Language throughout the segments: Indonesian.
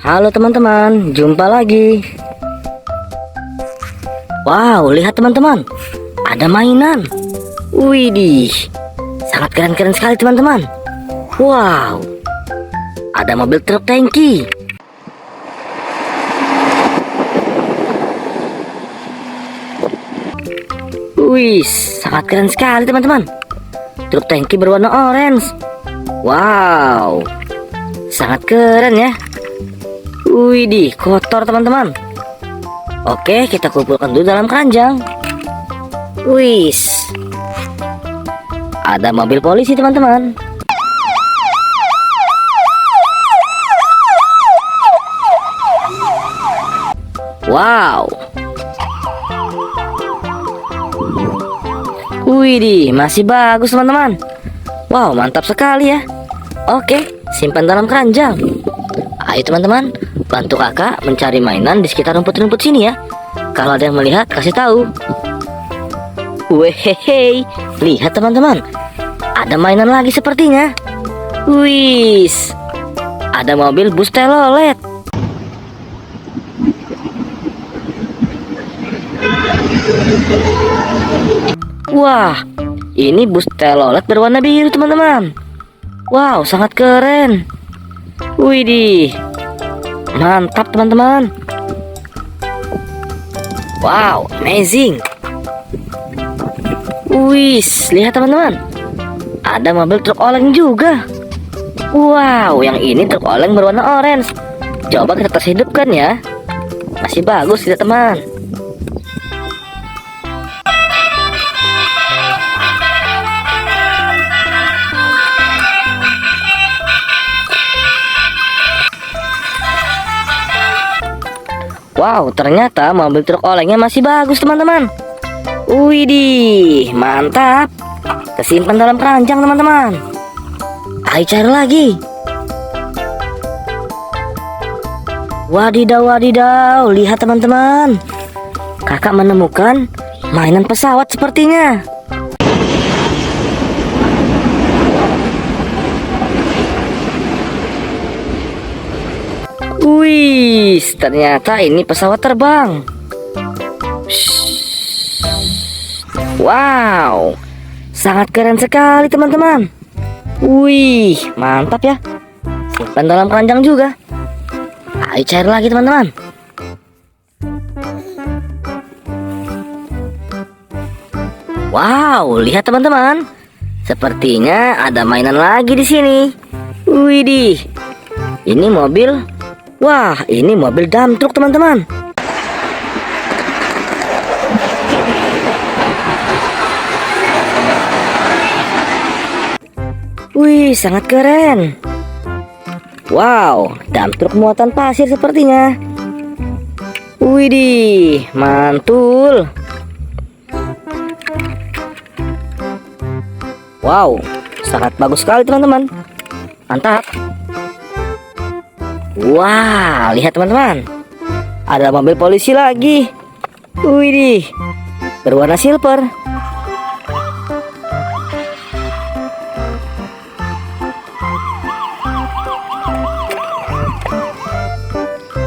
Halo teman-teman, jumpa lagi. Wow, lihat teman-teman, ada mainan. Widih, sangat keren-keren sekali teman-teman. Wow, ada mobil truk tangki. Wih, sangat keren sekali teman-teman. Truk tangki berwarna orange. Wow, sangat keren ya. Widih, kotor teman-teman. Oke, kita kumpulkan dulu dalam keranjang. Wis, ada mobil polisi teman-teman. Wow. Widih, masih bagus teman-teman. Wow, mantap sekali ya. Oke, simpan dalam keranjang. Ayo teman-teman, bantu kakak mencari mainan di sekitar rumput-rumput sini ya. Kalau ada yang melihat, kasih tahu. Wehehe, lihat teman-teman, ada mainan lagi sepertinya. Wis, ada mobil bus telolet. Wah, ini bus telolet berwarna biru teman-teman. Wow, sangat keren. Widih, mantap teman-teman. Wow, amazing. Wis, lihat teman-teman, ada mobil truk oleng juga. Wow, yang ini truk oleng berwarna orange. Coba kita tes hidupkan ya. Masih bagus tidak teman? Wow, ternyata mobil truk olengnya masih bagus teman-teman. Widih, mantap. Kesimpan dalam keranjang teman-teman. Ayo cari lagi. Wadidaw, wadidaw, lihat teman-teman, kakak menemukan mainan pesawat sepertinya. Wih, ternyata ini pesawat terbang. Wow, sangat keren sekali teman-teman. Wih, mantap ya. Simpan dalam keranjang juga. Ayo cari lagi teman-teman. Wow, lihat teman-teman, sepertinya ada mainan lagi di sini. Widih, ini mobil. Wah, ini mobil dump truk teman-teman. Wih, sangat keren. Wow, dump truk muatan pasir sepertinya. Widih, mantul. Wow, sangat bagus sekali teman-teman. Mantap. Wah, lihat teman-teman, ada mobil polisi lagi. Widih, berwarna silver.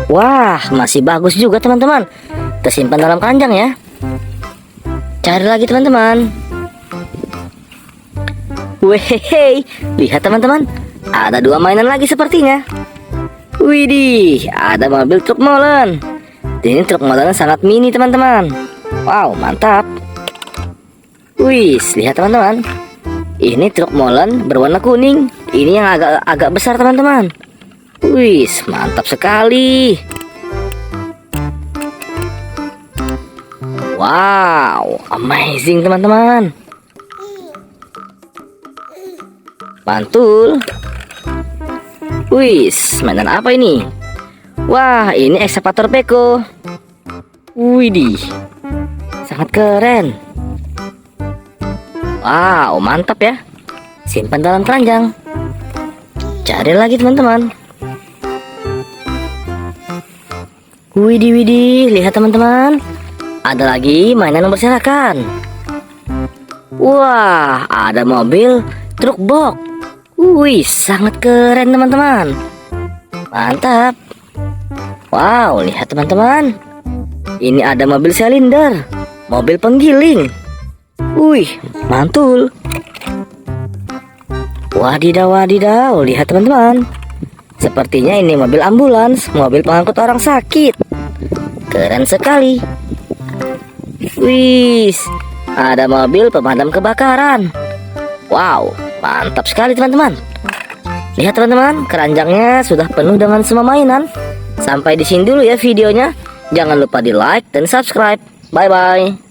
Wah, masih bagus juga teman-teman. Tersimpan dalam keranjang ya. Cari lagi teman-teman. Wehehe, lihat teman-teman, ada dua mainan lagi sepertinya. Widih, ada mobil truk molen. Ini truk molen sangat mini teman-teman. Wow, mantap. Wih, lihat teman-teman, ini truk molen berwarna kuning. Ini yang agak besar teman-teman. Wih, mantap sekali. Wow, amazing teman-teman. Mantul. Wih, mainan apa ini? Wah, ini ekskavator beko. Widih, sangat keren. Wow, mantap ya. Simpan dalam keranjang. Cari lagi teman-teman. Widih, widih, lihat teman-teman, ada lagi mainan yang berserakan. Wah, ada mobil truk box. Wih, sangat keren teman-teman. Mantap. Wow, lihat teman-teman. Ini ada mobil silinder, mobil penggiling. Wih, mantul. Wadidaw, wadidaw, lihat teman-teman. Sepertinya ini mobil ambulans, mobil pengangkut orang sakit. Keren sekali. Wih, ada mobil pemadam kebakaran. Wow, mantap sekali teman-teman. Lihat teman-teman, keranjangnya sudah penuh dengan semua mainan. Sampai di sini dulu ya videonya. Jangan lupa di like dan subscribe. Bye-bye.